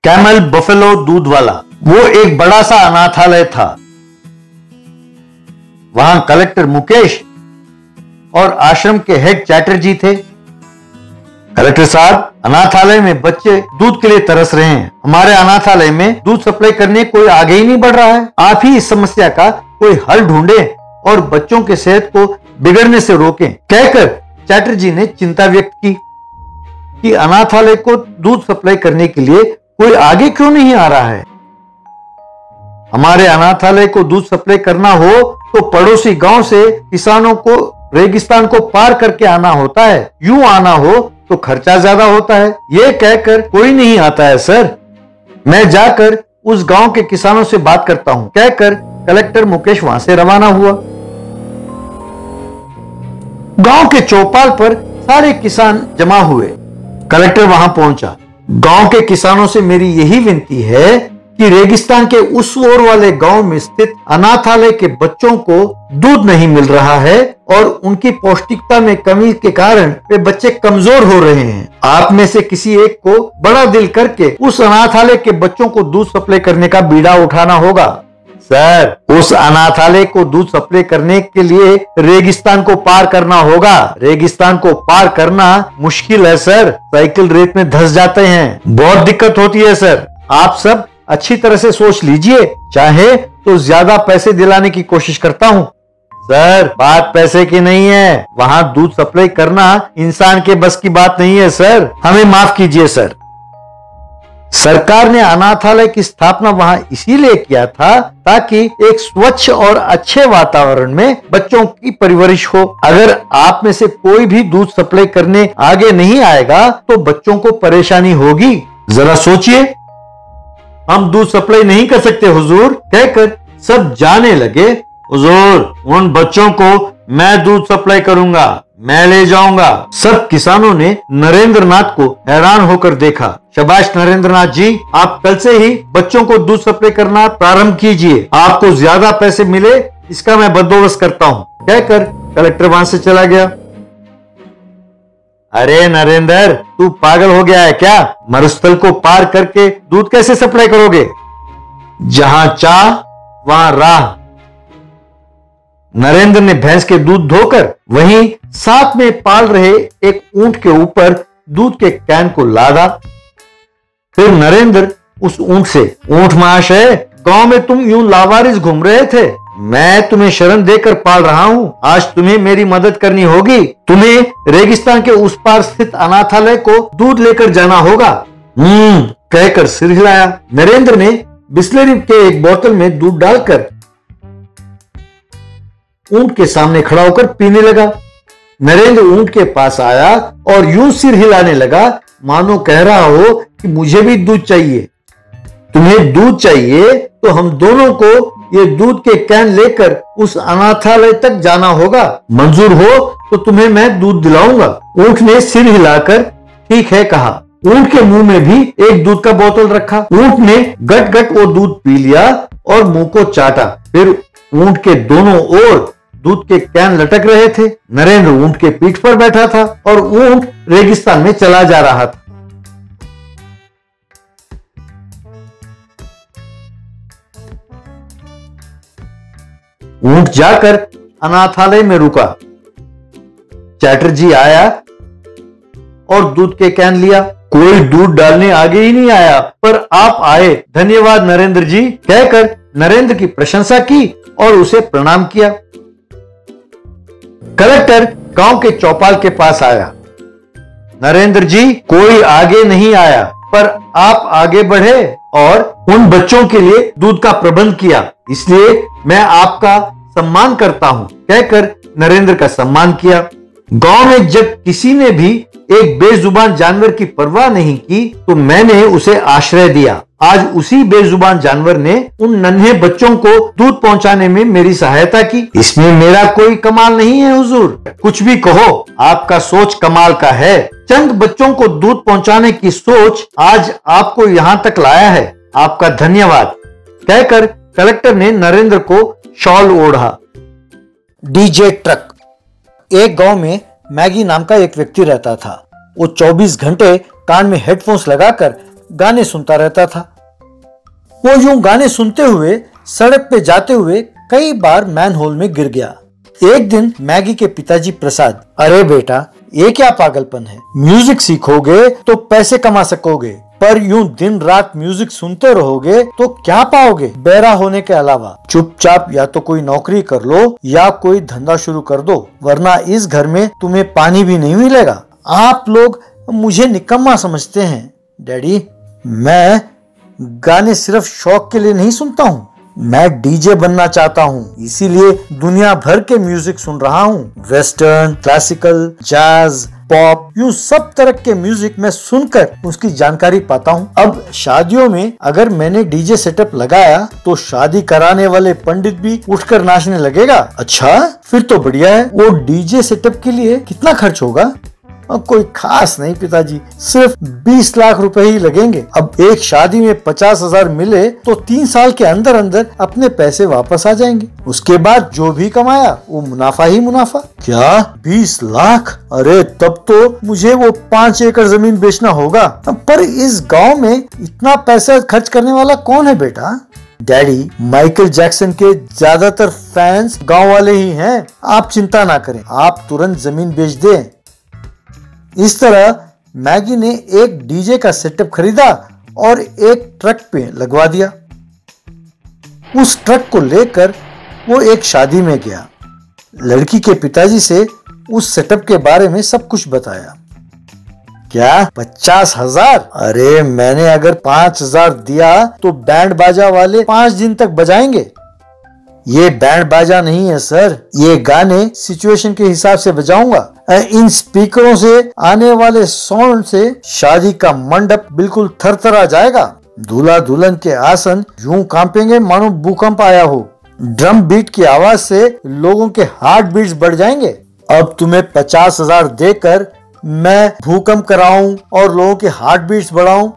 Camel buffalo दूध वाला। वो एक बड़ा सा अनाथालय था। वहां कलेक्टर मुकेश और आश्रम के हेड चैटर्जी थे। कलेक्टर साहब, अनाथालय में बच्चे दूध के लिए तरस रहे हैं। हमारे अनाथालय में दूध सप्लाई करने कोई आगे ही नहीं बढ़ रहा है। आप ही इस समस्या का कोई हल ढूंढे और बच्चों के सेहत को बिगड़ने से रोकें। कहकर चैटर्जी ने चिंता व्यक्त की कि अनाथालय को दूध सप्लाई करने के लिए कोई आगे क्यों नहीं आ रहा है। हमारे अनाथालय को दूध सप्लाई करना हो तो पड़ोसी गांव से किसानों को रेगिस्तान को पार करके आना होता है। यूं आना हो तो खर्चा ज्यादा होता है। ये कहकर कोई नहीं आता है सर। मैं जाकर उस गांव के किसानों से बात करता हूं। कहकर कलेक्टर मुकेश वहां से रवाना हुआ। गांव के चौपाल पर सारे किसान जमा हुए। कलेक्टर वहां पहुंचा। गांव के किसानों से मेरी यही विनती है कि रेगिस्तान के उस ओर वाले गांव में स्थित अनाथालय के बच्चों को दूध नहीं मिल रहा है और उनकी पौष्टिकता में कमी के कारण वे बच्चे कमजोर हो रहे हैं। आप में से किसी एक को बड़ा दिल करके उस अनाथालय के बच्चों को दूध सप्लाई करने का बीड़ा उठाना होगा। सर, उस अनाथालय को दूध सप्लाई करने के लिए रेगिस्तान को पार करना होगा। रेगिस्तान को पार करना मुश्किल है सर। साइकिल रेत में धंस जाते हैं। बहुत दिक्कत होती है सर। आप सब अच्छी तरह से सोच लीजिए। चाहे तो ज्यादा पैसे दिलाने की कोशिश करता हूँ। सर, बात पैसे की नहीं है। वहाँ दूध सप्लाई करना इंसान के बस की बात नहीं है सर। हमें माफ कीजिए सर। सरकार ने अनाथालय की स्थापना वहां इसीलिए किया था ताकि एक स्वच्छ और अच्छे वातावरण में बच्चों की परवरिश हो। अगर आप में से कोई भी दूध सप्लाई करने आगे नहीं आएगा तो बच्चों को परेशानी होगी। जरा सोचिए। हम दूध सप्लाई नहीं कर सकते हुजूर। कहकर सब जाने लगे। हुजूर, उन बच्चों को मैं दूध सप्लाई करूंगा, मैं ले जाऊंगा। सब किसानों ने नरेंद्र नाथ को हैरान होकर देखा। शाबाश नरेंद्र नाथ जी, आप कल से ही बच्चों को दूध सप्लाई करना प्रारंभ कीजिए। आपको ज्यादा पैसे मिले इसका मैं बंदोबस्त करता हूँ। कहकर कलेक्टर वहां से चला गया। अरे नरेंद्र, तू पागल हो गया है क्या? मरुस्थल को पार करके दूध कैसे सप्लाई करोगे? जहां चाह वहां राह। नरेंद्र ने भैंस के दूध धोकर वहीं साथ में पाल रहे एक ऊंट के ऊपर दूध के कैन को लादा। फिर नरेंद्र उस ऊंट से, ऊंट महाशय, गांव में तुम यूं लावारिस घूम रहे थे। मैं तुम्हें शरण देकर पाल रहा हूं। आज तुम्हें मेरी मदद करनी होगी। तुम्हें रेगिस्तान के उस पार स्थित अनाथालय को दूध लेकर जाना होगा। कहकर सिर हिलाया। नरेंद्र ने बिस्लरी के एक बोतल में दूध डालकर ऊंट के सामने खड़ा होकर पीने लगा। नरेंद्र ऊंट के पास आया और यूं सिर हिलाने लगा मानो कह रहा हो कि मुझे भी दूध चाहिए। तुम्हें दूध चाहिए तो हम दोनों को ये दूध के कैन लेकर उस अनाथालय तक जाना होगा। मंजूर हो तो तुम्हें मैं दूध दिलाऊंगा। ऊंट ने सिर हिलाकर ठीक है कहा। ऊंट के मुंह में भी एक दूध का बोतल रखा। ऊंट ने गट गट वो दूध पी लिया और मुंह को चाटा। फिर ऊंट के दोनों ओर दूध के कैन लटक रहे थे। नरेंद्र ऊंट के पीठ पर बैठा था और ऊंट रेगिस्तान में चला जा रहा था। ऊंट जाकर अनाथालय में रुका। चैटर्जी आया और दूध के कैन लिया। कोई दूध डालने आगे ही नहीं आया, पर आप आए, धन्यवाद नरेंद्र जी। कहकर नरेंद्र की प्रशंसा की और उसे प्रणाम किया। कलेक्टर गांव के चौपाल के पास आया। नरेंद्र जी, कोई आगे नहीं आया, पर आप आगे बढ़े और उन बच्चों के लिए दूध का प्रबंध किया, इसलिए मैं आपका सम्मान करता हूं। कहकर नरेंद्र का सम्मान किया। गांव में जब किसी ने भी एक बेजुबान जानवर की परवाह नहीं की तो मैंने उसे आश्रय दिया। आज उसी बेजुबान जानवर ने उन नन्हे बच्चों को दूध पहुंचाने में मेरी सहायता की। इसमें मेरा कोई कमाल नहीं है हुजूर। कुछ भी कहो, आपका सोच कमाल का है। चंद बच्चों को दूध पहुंचाने की सोच आज आपको यहाँ तक लाया है। आपका धन्यवाद। कहकर कलेक्टर ने नरेंद्र को शॉल ओढ़ा। DJ truck. एक गांव में मैगी नाम का एक व्यक्ति रहता था। वो 24 घंटे कान में हेडफोन्स लगाकर गाने सुनता रहता था। वो यूं गाने सुनते हुए सड़क पे जाते हुए कई बार मैनहोल में गिर गया। एक दिन मैगी के पिताजी प्रसाद, अरे बेटा ये क्या पागलपन है, म्यूजिक सीखोगे तो पैसे कमा सकोगे, पर यूं दिन रात म्यूजिक सुनते रहोगे तो क्या पाओगे बहरा होने के अलावा। चुपचाप या तो कोई नौकरी कर लो या कोई धंधा शुरू कर दो, वरना इस घर में तुम्हें पानी भी नहीं मिलेगा। आप लोग मुझे निकम्मा समझते हैं डैडी, मैं गाने सिर्फ शौक के लिए नहीं सुनता हूँ, मैं डीजे बनना चाहता हूँ, इसीलिए दुनिया भर के म्यूजिक सुन रहा हूँ। वेस्टर्न, क्लासिकल, जैज, पॉप, यूं सब तरह के म्यूजिक मैं सुनकर उसकी जानकारी पाता हूँ। अब शादियों में अगर मैंने डीजे सेटअप लगाया तो शादी कराने वाले पंडित भी उठकर नाचने लगेगा। अच्छा, फिर तो बढ़िया है। वो डीजे सेटअप के लिए कितना खर्च होगा? कोई खास नहीं पिताजी, सिर्फ 20 लाख रुपए ही लगेंगे। अब एक शादी में 50,000 मिले तो 3 साल के अंदर अंदर अपने पैसे वापस आ जाएंगे। उसके बाद जो भी कमाया वो मुनाफा ही मुनाफा। क्या 20 लाख? अरे तब तो मुझे वो 5 एकड़ जमीन बेचना होगा। पर इस गांव में इतना पैसा खर्च करने वाला कौन है बेटा? डैडी, माइकल जैक्सन के ज्यादातर फैंस गाँव वाले ही हैं। आप चिंता ना करें, आप तुरंत जमीन बेच दें। इस तरह मैगी ने एक डीजे का सेटअप खरीदा और एक ट्रक पे लगवा दिया। उस ट्रक को लेकर वो एक शादी में गया। लड़की के पिताजी से उस सेटअप के बारे में सब कुछ बताया। क्या 50,000? अरे मैंने अगर 5,000 दिया तो बैंड बाजा वाले 5 दिन तक बजाएंगे। ये बैंड बाजा नहीं है सर, ये गाने सिचुएशन के हिसाब से बजाऊंगा। इन स्पीकरों से आने वाले साउंड से शादी का मंडप बिल्कुल थरथरा जाएगा। दूल्हा दुल्हन के आसन यूं कांपेंगे मानो भूकंप आया हो। ड्रम बीट की आवाज से लोगों के हार्ट बीट्स बढ़ जाएंगे। अब तुम्हें 50,000 देकर मैं भूकंप कराऊं और लोगों के हार्ट बीट्स बढ़ाऊं?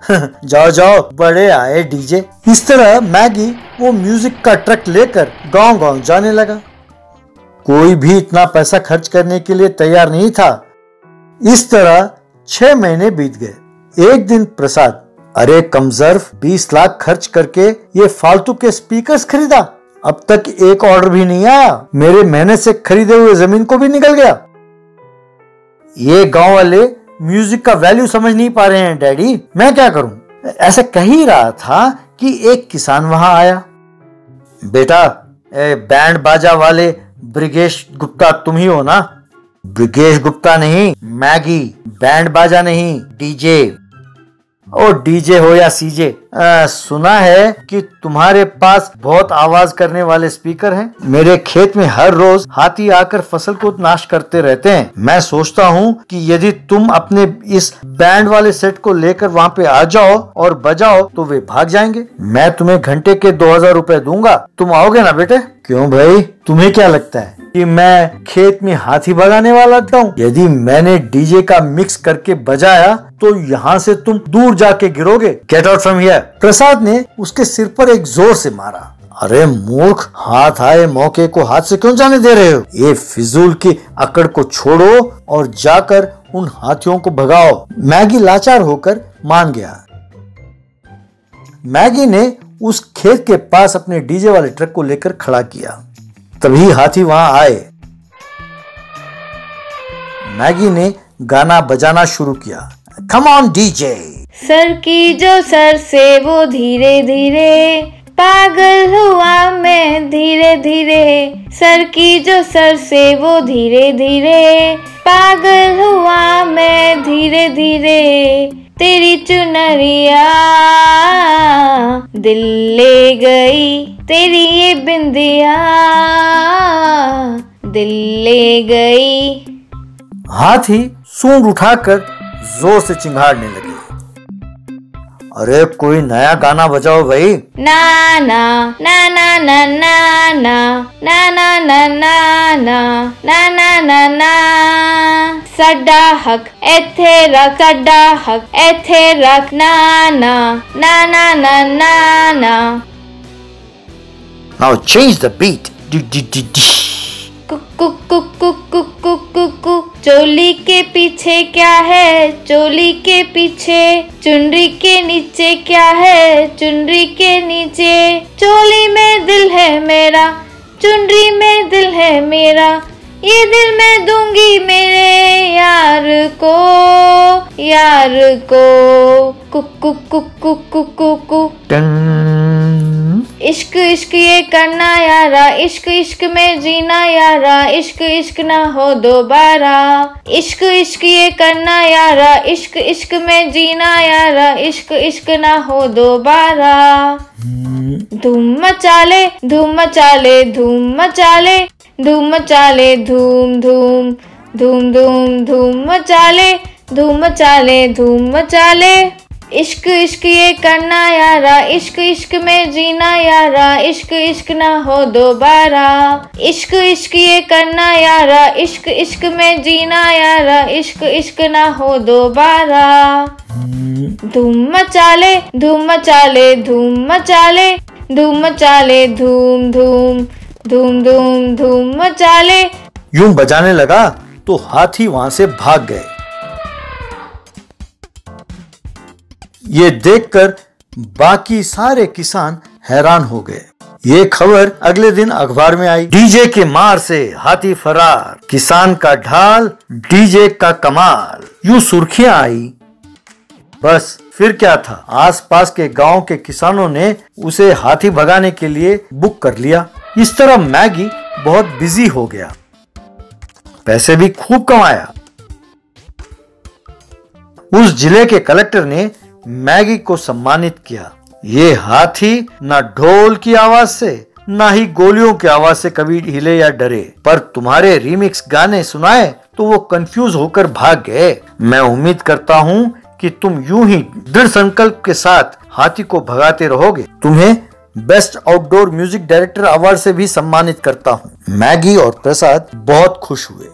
जाओ जाओ, बड़े आए डीजे। इस तरह मैगी वो म्यूजिक का ट्रक लेकर गांव गांव जाने लगा। कोई भी इतना पैसा खर्च करने के लिए तैयार नहीं था। इस तरह 6 महीने बीत गए। एक दिन प्रसाद, अरे कमजर्फ, 20 लाख खर्च करके ये फालतू के स्पीकर्स खरीदा, अब तक एक ऑर्डर भी नहीं आया, मेरे मेहनत से खरीदे हुए जमीन को भी निकल गया। ये गांव वाले म्यूजिक का वैल्यू समझ नहीं पा रहे हैं डैडी, मैं क्या करूं? ऐसा कह ही रहा था कि एक किसान वहां आया। बेटा, बैंड बाजा वाले ब्रिगेश गुप्ता तुम ही हो ना? ब्रिगेश गुप्ता नहीं, मैगी। बैंड बाजा नहीं, डीजे। ओ डीजे हो या सीजे, सुना है कि तुम्हारे पास बहुत आवाज करने वाले स्पीकर हैं। मेरे खेत में हर रोज हाथी आकर फसल को नाश करते रहते हैं। मैं सोचता हूँ कि यदि तुम अपने इस बैंड वाले सेट को लेकर वहाँ पे आ जाओ और बजाओ तो वे भाग जाएंगे। मैं तुम्हें घंटे के 2,000 रुपए दूंगा, तुम आओगे ना बेटे? क्यों भाई, तुम्हें क्या लगता है कि मैं खेत में हाथी भगाने वाला हूँ? यदि मैंने डीजे का मिक्स करके बजाया तो यहाँ से तुम दूर जाके गिरोगे। Get out from here. Prasad ने उसके सिर पर एक जोर से मारा। अरे मूर्ख, हाथ आए मौके को हाथ से क्यों जाने दे रहे हो? ये फिजूल की अकड़ को छोड़ो और जाकर उन हाथियों को भगाओ। मैगी लाचार होकर मान गया। मैगी ने उस खेत के पास अपने डीजे वाले ट्रक को लेकर खड़ा किया। तभी हाथी वहां आए। मैगी ने गाना बजाना शुरू किया। Come on DJ. सर की जो सर से वो धीरे धीरे, पागल हुआ मैं धीरे धीरे। सर की जो सर से वो धीरे धीरे, पागल हुआ मैं धीरे धीरे। तेरी चुनरिया दिल ले गई, तेरी ये बिंदिया दिल ले गई। हाथी सूंड उठाकर जोर से चिंघाड़ने लगे। अरे कोई नया गाना बजाओ भाई। ना ना ना ना ना ना ना ना ना ना ना ना ना ना ना ना। साडा हक एथे रख, साडा हक एथे रख। ना ना ना ना ना ना ना। Now change the beat. कुक कुक कुक कुक कुक कुक कुक। चोली के पीछे क्या है, चोली के पीछे, चुनरी के नीचे क्या है, चुनरी के नीचे। चोली में दिल है मेरा, चुनरी में दिल है मेरा, ये दिल मैं दूंगी मेरे यार को, यार को। कुक कुक कुक कुक कुक कुक कुक। इश्क इश्क ये करना यारा, इश्क इश्क में जीना यारा, इश्क इश्क ना हो दोबारा। इश्क इश्क ये करना यारा, इश्क इश्क में जीना यारा, इश्क इश्क ना हो दोबारा। धूम मचा ले, धूम मचा ले, धूम मचा ले, धूम मचा ले, धूम धूम धूम धूम धूम मचा ले, धूम मचा ले, धूम मचा ले। इश्क इश्क ये करना यारा, इश्क इश्क में जीना यारा, इश्क इश्क ना हो दोबारा। इश्क इश्क ये करना यारा, इश्क इश्क में जीना यारा, इश्क इश्क ना हो दोबारा। धूम मचा ले, धूम मचा ले, धूम मचा ले, धूम मचा ले, धूम धूम धूम धूम धूम मचा ले। यूं बजाने लगा तो हाथी वहां से भाग गए। ये देखकर बाकी सारे किसान हैरान हो गए। ये खबर अगले दिन अखबार में आई। डीजे के मार से हाथी फरार, किसान का ढाल, डीजे का कमाल, यूं सुर्खियां आई। बस फिर क्या था, आसपास के गांव के किसानों ने उसे हाथी भगाने के लिए बुक कर लिया। इस तरह मैगी बहुत बिजी हो गया, पैसे भी खूब कमाया। उस जिले के कलेक्टर ने मैगी को सम्मानित किया। ये हाथी ना ढोल की आवाज से ना ही गोलियों की आवाज से कभी हिले या डरे, पर तुम्हारे रीमिक्स गाने सुनाए तो वो कंफ्यूज होकर भाग गए। मैं उम्मीद करता हूँ कि तुम यूं ही दृढ़ संकल्प के साथ हाथी को भगाते रहोगे। तुम्हें best outdoor music director award से भी सम्मानित करता हूँ। मैगी और प्रसाद बहुत खुश हुए।